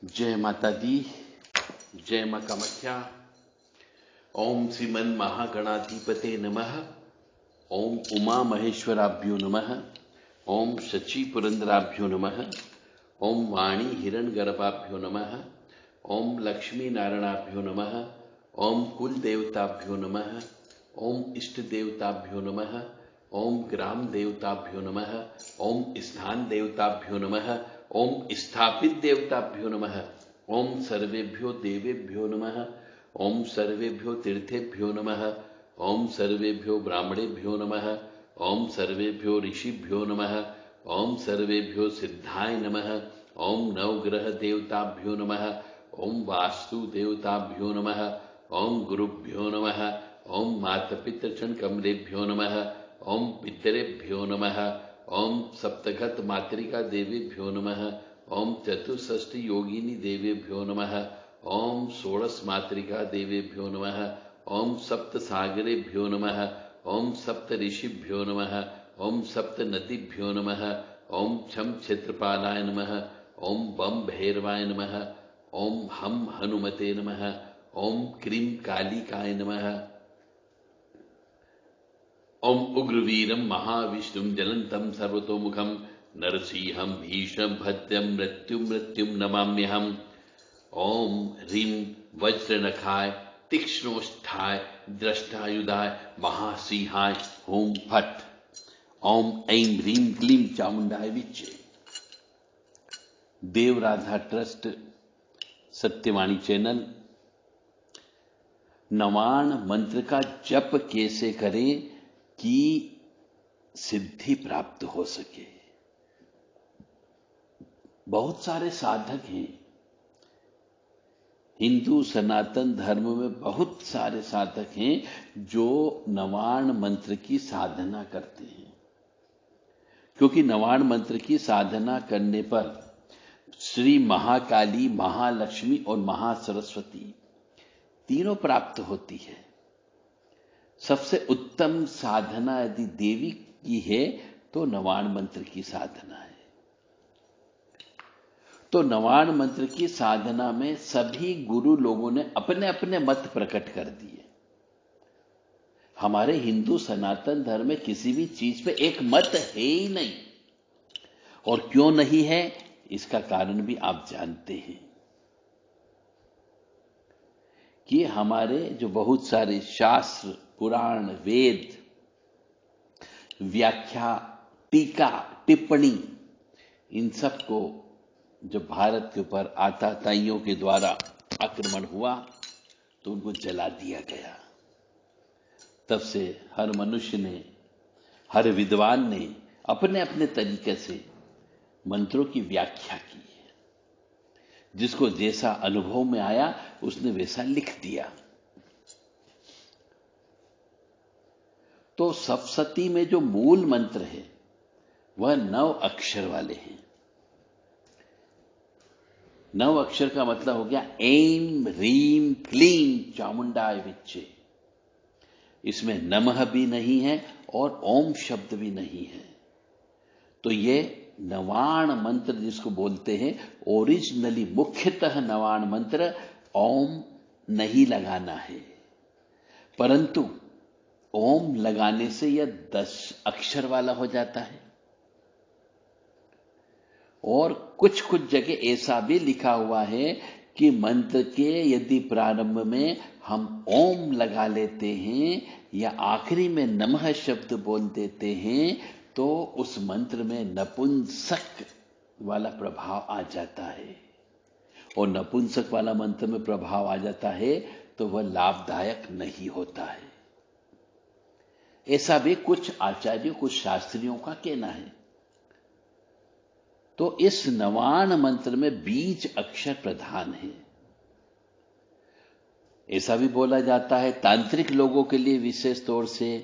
जय माता दी, जय मां कामाख्या। ओम श्रीमन महागणाधिपते नमः। ओम उमा महेश्वराभ्यो नमः। ओम शची पुरंदराभ्यो नमः। ओम वाणी हिरण्यगर्भाभ्यो नमः। ओम लक्ष्मी नारायणाभ्यो नमः। ओम कुल देवताभ्यो नमः। ओम इष्ट देवताभ्यो नमः। ओम ग्राम देवताभ्यो नमः। ओम स्थान देवताभ्यो नमः। ओम स्थापित देवताभ्यो नमः। ओम सर्वेभ्यो देवेभ्यो नमः। ओम सर्वेभ्यो तीर्थेभ्यो नमः। ओम सर्वेभ्यो ब्राह्मणेभ्यो नमः। ओम सर्वेभ्यो ऋषिभ्यो नमः। ओम सर्वेभ्यो सिद्धाय नमः। ओम नवग्रह देवताभ्यो नमः। ओम वास्तु देवताभ्यो नमः। ओम गुरुभ्यो नमः। ओम मातपितृचरण कमलेभ्यो नमः। ओम पितरेभ्यो नमः। ओम सप्तघत मातृका देवीभ्यो नमः। ओम चतुष्षष्टि योगिनी देवेभ्यो नमः। ओम षोडश मातृका देवेभ्यो नमः। ओम सप्त सागरेभ्यो नमः। ओम सप्त ऋषिभ्यो नमः। ओम सप्त नदीभ्यो नमः। ओम छम क्षेत्रपालाय नमः। ओम बम भैरवाय नमः। ओम हम हनुमते नमः। ओम क्रीम कालिकाय नमः। ओम उग्रवीरम महाविष्णुम जलंतम सर्वतोमुखम नरसिंहम भीषण भद्रम मृत्युम नमाम्यहम्। ओम ह्रीं वज्रनखाय तीक्ष्णोष्ठाय दृष्टायुधाय महासिंहाय ओम फट। ओम ऐं ह्रीं क्लीं चामुंडाय विच्चे। देवराधा ट्रस्ट सत्यवाणी चैनल नवाण मंत्र का जप कैसे करें कि सिद्धि प्राप्त हो सके। बहुत सारे साधक हैं हिंदू सनातन धर्म में, बहुत सारे साधक हैं जो नवाण मंत्र की साधना करते हैं, क्योंकि नवाण मंत्र की साधना करने पर श्री महाकाली, महालक्ष्मी और महासरस्वती तीनों प्राप्त होती है। सबसे उत्तम साधना यदि देवी की है तो नवाण मंत्र की साधना है। तो नवाण मंत्र की साधना में सभी गुरु लोगों ने अपने अपने मत प्रकट कर दिए। हमारे हिंदू सनातन धर्म में किसी भी चीज पे एक मत है ही नहीं, और क्यों नहीं है इसका कारण भी आप जानते हैं कि हमारे जो बहुत सारे शास्त्र, पुराण, वेद, व्याख्या, टीका, टिप्पणी, इन सब को जब भारत के ऊपर आताताइयों के द्वारा आक्रमण हुआ तो उनको जला दिया गया। तब से हर मनुष्य ने, हर विद्वान ने अपने अपने तरीके से मंत्रों की व्याख्या की है। जिसको जैसा अनुभव में आया उसने वैसा लिख दिया। तो सप्तशती में जो मूल मंत्र है वह 9 अक्षर वाले हैं। 9 अक्षर का मतलब हो गया ऐं ह्रीं क्लीं चामुंडाय विच्चे। इसमें नमः भी नहीं है और ओम शब्द भी नहीं है। तो ये नवाण मंत्र जिसको बोलते हैं, ओरिजिनली मुख्यतः नवाण मंत्र ओम नहीं लगाना है, परंतु ओम लगाने से यह 10 अक्षर वाला हो जाता है। और कुछ कुछ जगह ऐसा भी लिखा हुआ है कि मंत्र के यदि प्रारंभ में हम ओम लगा लेते हैं या आखिरी में नमः शब्द बोल देते हैं तो उस मंत्र में नपुंसक वाला प्रभाव आ जाता है। और नपुंसक वाला मंत्र में प्रभाव आ जाता है तो वह लाभदायक नहीं होता है। ऐसा भी कुछ आचार्यों, कुछ शास्त्रियों का कहना है। तो इस नवाण मंत्र में बीज अक्षर प्रधान है। ऐसा भी बोला जाता है तांत्रिक लोगों के लिए विशेष तौर से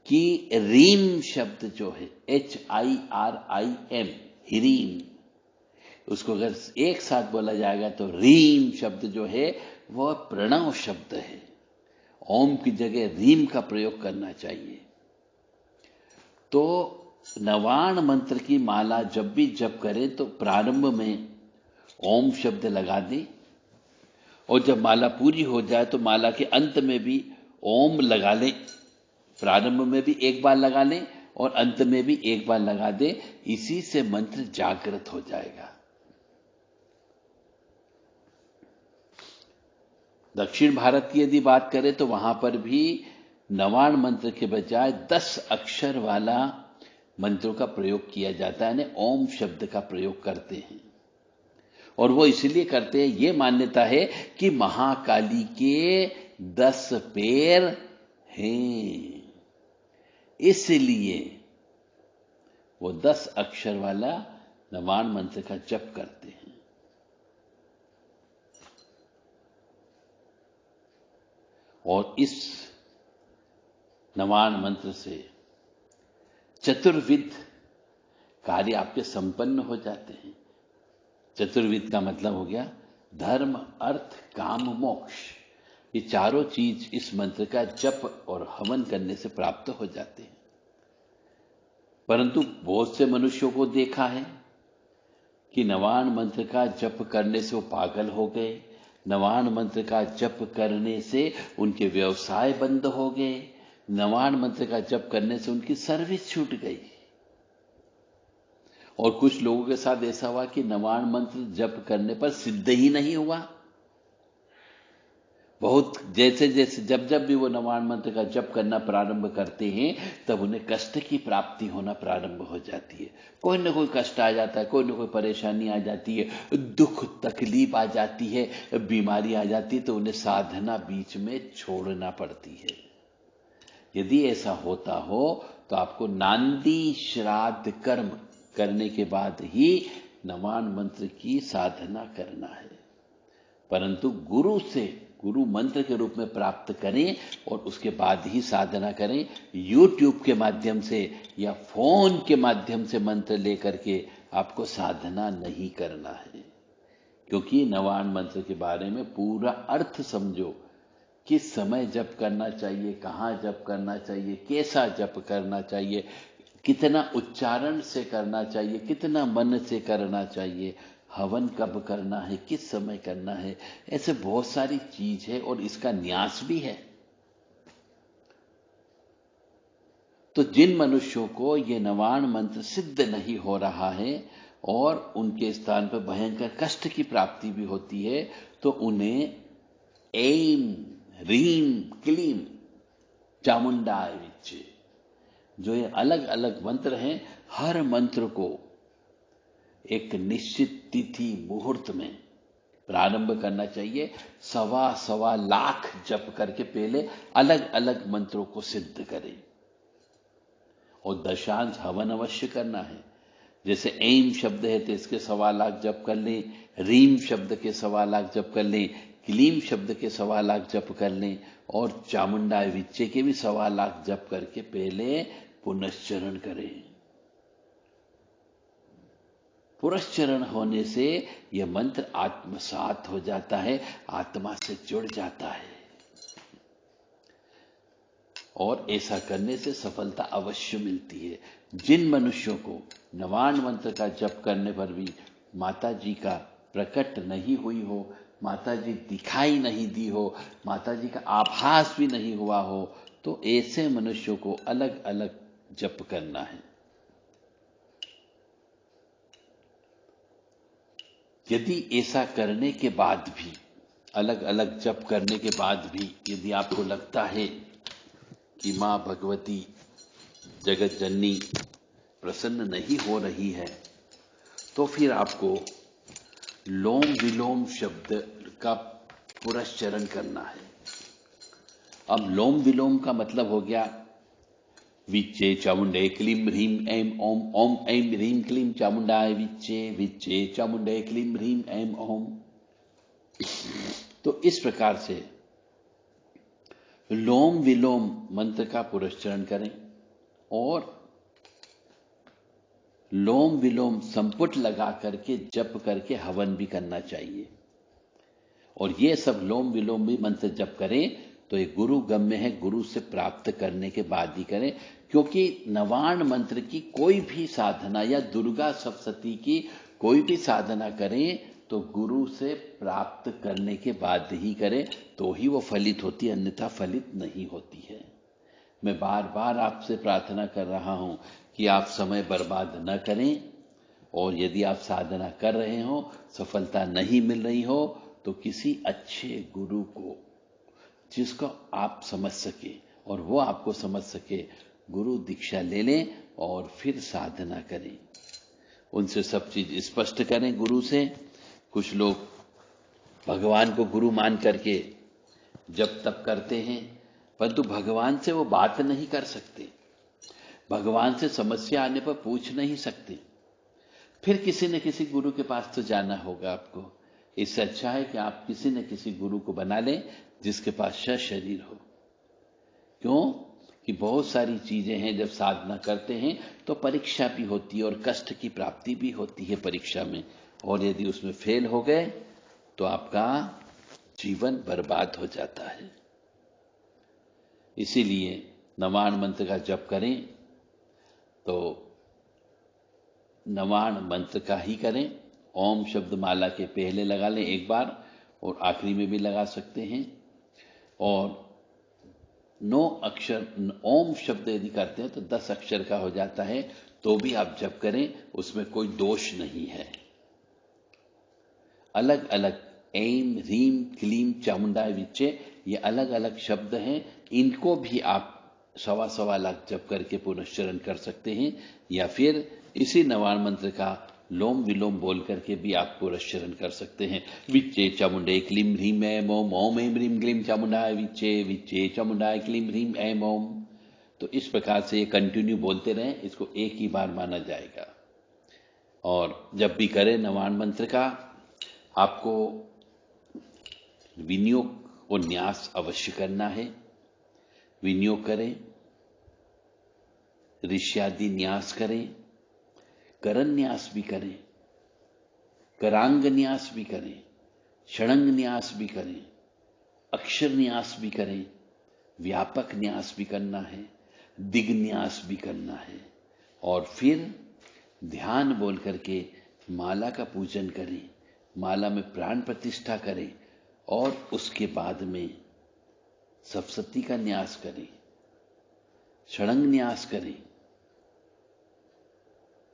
कि रीम शब्द जो है HIRIM, हीरीम, उसको अगर एक साथ बोला जाएगा तो रीम शब्द जो है वह प्रणव शब्द है। ओम की जगह रीम का प्रयोग करना चाहिए। तो नवाण मंत्र की माला जब भी जप करें तो प्रारंभ में ओम शब्द लगा दें और जब माला पूरी हो जाए तो माला के अंत में भी ओम लगा लें। प्रारंभ में भी एक बार लगा लें और अंत में भी एक बार लगा दें। इसी से मंत्र जागृत हो जाएगा। दक्षिण भारत की यदि बात करें तो वहां पर भी नवाण मंत्र के बजाय 10 अक्षर वाला मंत्रों का प्रयोग किया जाता है, यानी ओम शब्द का प्रयोग करते हैं। और वो इसलिए करते हैं, ये मान्यता है कि महाकाली के 10 पैर हैं, इसलिए वो 10 अक्षर वाला नवाण मंत्र का जप करते हैं। और इस नवाण मंत्र से चतुर्विध कार्य आपके संपन्न हो जाते हैं। चतुर्विध का मतलब हो गया धर्म, अर्थ, काम, मोक्ष। ये चारों चीज इस मंत्र का जप और हवन करने से प्राप्त हो जाते हैं। परंतु बहुत से मनुष्यों को देखा है कि नवाण मंत्र का जप करने से वो पागल हो गए, नवाण मंत्र का जप करने से उनके व्यवसाय बंद हो गए, नवाण मंत्र का जप करने से उनकी सर्विस छूट गई। और कुछ लोगों के साथ ऐसा हुआ कि नवाण मंत्र जप करने पर सिद्ध ही नहीं हुआ। बहुत जैसे जैसे जब जब भी वो नवाण मंत्र का जप करना प्रारंभ करते हैं तब उन्हें कष्ट की प्राप्ति होना प्रारंभ हो जाती है। कोई ना कोई कष्ट आ जाता है, कोई ना कोई परेशानी आ जाती है, दुख तकलीफ आ जाती है, बीमारी आ जाती है, तो उन्हें साधना बीच में छोड़ना पड़ती है। यदि ऐसा होता हो तो आपको नांदी श्राद्ध कर्म करने के बाद ही नवाण मंत्र की साधना करना है। परंतु गुरु से गुरु मंत्र के रूप में प्राप्त करें और उसके बाद ही साधना करें। यूट्यूब के माध्यम से या फोन के माध्यम से मंत्र लेकर के आपको साधना नहीं करना है, क्योंकि नवाण मंत्र के बारे में पूरा अर्थ समझो। किस समय जप करना चाहिए, कहां जप करना चाहिए, कैसा जप करना चाहिए, कितना उच्चारण से करना चाहिए, कितना मन से करना चाहिए, हवन कब करना है, किस समय करना है, ऐसे बहुत सारी चीज है और इसका न्यास भी है। तो जिन मनुष्यों को ये नवाण मंत्र सिद्ध नहीं हो रहा है और उनके स्थान पर भयंकर कष्ट की प्राप्ति भी होती है, तो उन्हें ऐं ह्रीं क्लीं चामुंडाय विच्चे, जो ये अलग अलग मंत्र हैं, हर मंत्र को एक निश्चित तिथि मुहूर्त में प्रारंभ करना चाहिए। 1.25 लाख जप करके पहले अलग अलग मंत्रों को सिद्ध करें और दशांश हवन अवश्य करना है। जैसे ऐं शब्द है तो इसके 1.25 लाख जप कर लें, ह्रीं शब्द के 1.25 लाख जप कर लें, क्लीं शब्द के 1.25 लाख जप कर लें और चामुंडाय विच्चे के भी 1.25 लाख जप करके पहले पुनश्चरण करें। पुनश्चरण होने से यह मंत्र आत्मसात हो जाता है, आत्मा से जुड़ जाता है और ऐसा करने से सफलता अवश्य मिलती है। जिन मनुष्यों को नवाण मंत्र का जप करने पर भी माता जी का प्रकट नहीं हुई हो, माता जी दिखाई नहीं दी हो, माता जी का आभास भी नहीं हुआ हो, तो ऐसे मनुष्यों को अलग अलग जप करना है। यदि ऐसा करने के बाद भी, अलग अलग जप करने के बाद भी यदि आपको लगता है कि मां भगवती जगत जननी प्रसन्न नहीं हो रही है, तो फिर आपको लोम विलोम शब्द का पुनश्चरण करना है। अब लोम विलोम का मतलब हो गया विच्चे चामुंडे क्लीं ह्रीं ऐं ओम, ओम ऐं ह्रीं क्लीं चामुंडाय विच्चे, विच्चे चामुंडे क्लीं ह्रीं ऐं ओम। तो इस प्रकार से लोम विलोम मंत्र का पुनश्चरण करें और लोम विलोम संपुट लगा करके जप करके हवन भी करना चाहिए। और ये सब लोम विलोम भी मंत्र जप करें तो ये गुरु गम्य है, गुरु से प्राप्त करने के बाद ही करें। क्योंकि नवाण मंत्र की कोई भी साधना या दुर्गा सप्तशती की कोई भी साधना करें तो गुरु से प्राप्त करने के बाद ही करें, तो ही वो फलित होती है, अन्यथा फलित नहीं होती है। मैं बार बार आपसे प्रार्थना कर रहा हूं कि आप समय बर्बाद न करें, और यदि आप साधना कर रहे हो, सफलता नहीं मिल रही हो, तो किसी अच्छे गुरु को, जिसको आप समझ सके और वो आपको समझ सके, गुरु दीक्षा ले लें और फिर साधना करें। उनसे सब चीज स्पष्ट करें गुरु से। कुछ लोग भगवान को गुरु मान करके जब तप करते हैं, परंतु भगवान से वो बात नहीं कर सकते, भगवान से समस्या आने पर पूछ नहीं सकते। फिर किसी न किसी गुरु के पास तो जाना होगा आपको। इससे अच्छा है कि आप किसी न किसी गुरु को बना लें जिसके पास शरीर हो। क्यों कि बहुत सारी चीजें हैं, जब साधना करते हैं तो परीक्षा भी होती है और कष्ट की प्राप्ति भी होती है परीक्षा में, और यदि उसमें फेल हो गए तो आपका जीवन बर्बाद हो जाता है। इसीलिए नवाण मंत्र का जप करें तो नवाण मंत्र का ही करें। ओम शब्द माला के पहले लगा लें एक बार, और आखिरी में भी लगा सकते हैं। और 9 अक्षर ओम शब्द यदि करते हैं तो 10 अक्षर का हो जाता है, तो भी आप जप करें, उसमें कोई दोष नहीं है। अलग अलग ऐम ह्रीम क्लीम चामुंडाय विच्चे, ये अलग अलग शब्द हैं, इनको भी आप 1.25 लाख जप करके पुनश्चरण कर सकते हैं, या फिर इसी नवाण मंत्र का लोम विलोम बोल करके भी आप पुनश्चरण कर सकते हैं। विच्चे चामुंडे क्लीम ह्रीम ऐम ओम, ओम ऐम ह्रीम क्लीम चामुंडाय विच्चे, विच्चे चामुंडाय क्लीम ह्रीम ऐम ओम। तो इस प्रकार से ये कंटिन्यू बोलते रहें, इसको एक ही बार माना जाएगा। और जब भी करें नवाण मंत्र का, आपको विनियोग और न्यास अवश्य करना है। विनियोग करें, ऋष्यादि न्यास करें, करन न्यास भी करें, करांग न्यास भी करें, षडंग न्यास भी करें, अक्षर न्यास भी करें, व्यापक न्यास भी करना है, दिग न्यास भी करना है, और फिर ध्यान बोल करके माला का पूजन करें, माला में प्राण प्रतिष्ठा करें, और उसके बाद में सप्तशती का न्यास करें, षडंग न्यास करें,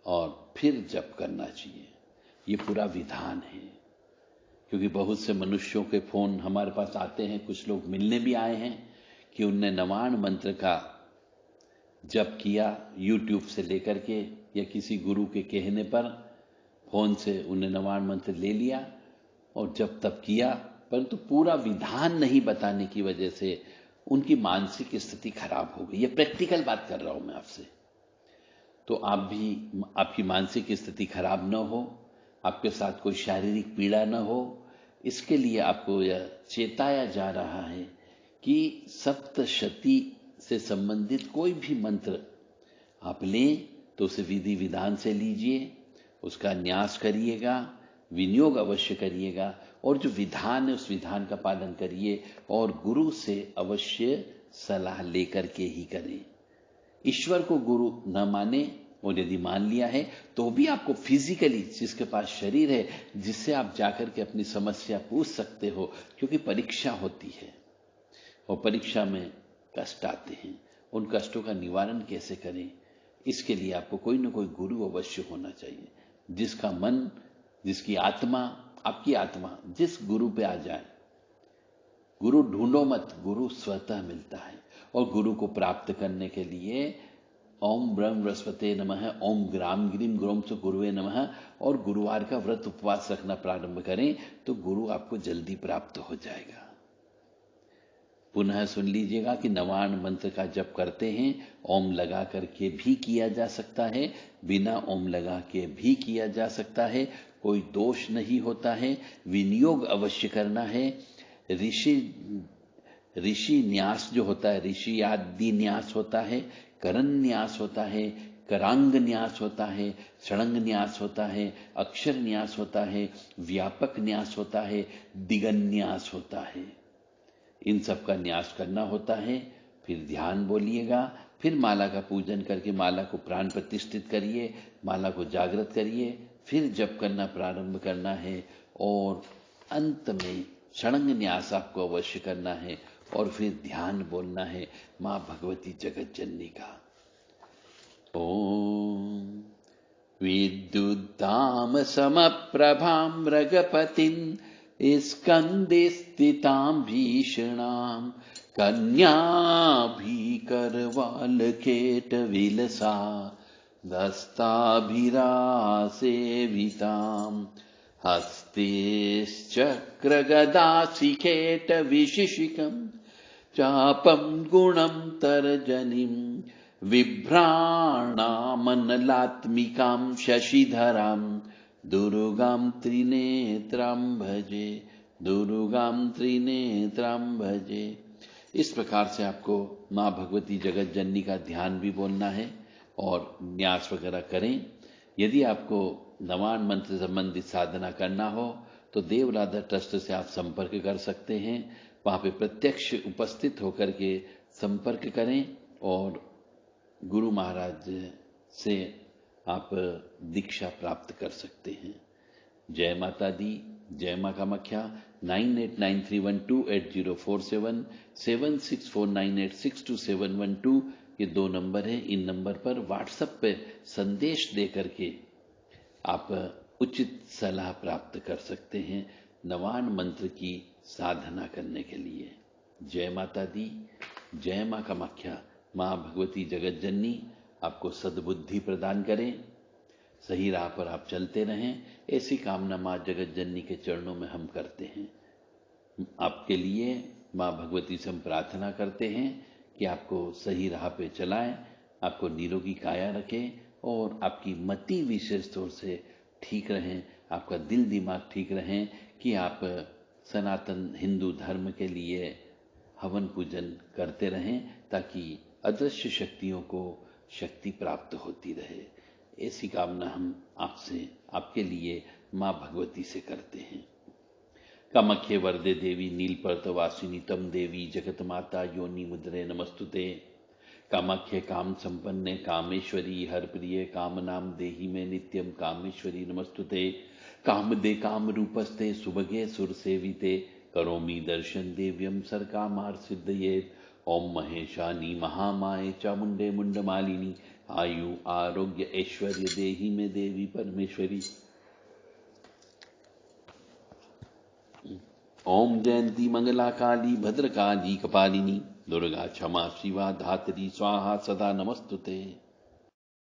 और फिर जप करना चाहिए। ये पूरा विधान है। क्योंकि बहुत से मनुष्यों के फोन हमारे पास आते हैं, कुछ लोग मिलने भी आए हैं कि उनने नवाण मंत्र का जप किया YouTube से लेकर के, या किसी गुरु के कहने पर फोन से उन्हें नवाण मंत्र ले लिया और जब तप किया, परंतु पूरा विधान नहीं बताने की वजह से उनकी मानसिक स्थिति खराब हो गई। ये प्रैक्टिकल बात कर रहा हूं मैं आपसे। तो आप भी, आपकी मानसिक स्थिति खराब न हो, आपके साथ कोई शारीरिक पीड़ा न हो, इसके लिए आपको यह चेताया जा रहा है कि सप्तशती से संबंधित कोई भी मंत्र आप लें तो उसे विधि विधान से लीजिए, उसका न्यास करिएगा, विनियोग अवश्य करिएगा, और जो विधान है उस विधान का पालन करिए, और गुरु से अवश्य सलाह लेकर के ही करें। ईश्वर को गुरु न माने, और यदि मान लिया है तो भी आपको फिजिकली, जिसके पास शरीर है, जिससे आप जाकर के अपनी समस्या पूछ सकते हो, क्योंकि परीक्षा होती है और परीक्षा में कष्ट आते हैं, उन कष्टों का निवारण कैसे करें, इसके लिए आपको कोई न कोई गुरु अवश्य होना चाहिए, जिसका मन, जिसकी आत्मा, आपकी आत्मा जिस गुरु पे आ जाए। गुरु ढूंढो मत, गुरु स्वतः मिलता है। और गुरु को प्राप्त करने के लिए ओम ब्रह्म बृहस्पते नमः, ओम ग्राम गिरिम ग्रोम से गुरुवे नमः, और गुरुवार का व्रत उपवास रखना प्रारंभ करें तो गुरु आपको जल्दी प्राप्त हो जाएगा। पुनः सुन लीजिएगा कि नवाण मंत्र का जप करते हैं, ओम लगा करके भी किया जा सकता है, बिना ओम लगा के भी किया जा सकता है, कोई दोष नहीं होता है। विनियोग अवश्य करना है। ऋषि न्यास जो होता है, ऋषि आदि न्यास होता है, करन न्यास होता है, करांग न्यास होता है, षडंग न्यास होता है, अक्षर न्यास होता है, व्यापक न्यास होता है, दिगन न्यास होता है। इन सब का न्यास करना होता है। फिर ध्यान बोलिएगा, फिर माला का पूजन करके माला को प्राण प्रतिष्ठित करिए, माला को जागृत करिए, फिर जप करना प्रारंभ करना है और अंत में षडंग न्यास आपको अवश्य करना है और फिर ध्यान बोलना है मां भगवती जगत जननी का। ओम विद्युद्धाम समप्रभां मृगपतिं स्कंदे स्थितां भीषणां कन्याभिकरवालकेटविलसा दस्ताभिरासेवितां हस्तेश्चक्रगदाशिखेटविशिशिकं चापं गुणं तर्जनीं बिभ्राणामनलात्मिकां शशिधरां दुर्गां त्रिनेत्रां भजे, दुर्गां त्रिनेत्रां भजे। इस प्रकार से आपको मां भगवती जगत जननी का ध्यान भी बोलना है और न्यास वगैरह करें। यदि आपको नवान मंत्र संबंधित साधना करना हो तो देव राधा ट्रस्ट से आप संपर्क कर सकते हैं। वहां पे प्रत्यक्ष उपस्थित होकर के संपर्क करें और गुरु महाराज से आप दीक्षा प्राप्त कर सकते हैं। जय माता दी, जय मां कामाख्या। 9893128047 7649862712 ये 2 नंबर है। इन नंबर पर व्हाट्सएप पे संदेश दे करके आप उचित सलाह प्राप्त कर सकते हैं नवान मंत्र की साधना करने के लिए। जय माता दी, जय मां कामाख्या। मां भगवती जगत जननी आपको सद्बुद्धि प्रदान करें, सही राह पर आप चलते रहें, ऐसी कामना मां जगत जननी के चरणों में हम करते हैं। आपके लिए मां भगवती से हम प्रार्थना करते हैं कि आपको सही राह पे चलाएं, आपको निरोगी काया रखें और आपकी मति विशेष तौर से ठीक रहें, आपका दिल दिमाग ठीक रहें कि आप सनातन हिंदू धर्म के लिए हवन पूजन करते रहें ताकि अदृश्य शक्तियों को शक्ति प्राप्त होती रहे। ऐसी कामना हम आपसे, आपके लिए मां भगवती से करते हैं। कामाख्ये वरदे देवी नीलपर्तवासिनी तम देवी जगत माता योनि मुद्रे नमस्तुते। कामाख्ये काम संपन्ने कामेश्वरी हर प्रिय कामनाम देहि में नित्यम कामेश्वरी नमस्तुते। कामदे काम रूपस्ते सुभगे सुर सेविते करोमि दर्शन देव्यम सर कामार सिद्धयेत। ओम महेशानी महामाये चामुंडे मुंडमालिनी आयु आरोग्य ऐश्वर्य देहि में देवी परमेश्वरी। ओम जयंती मंगला काली भद्रकाली कपालिनी दुर्गा क्षमा शिवा धात्री स्वाहा सदा नमस्तुते।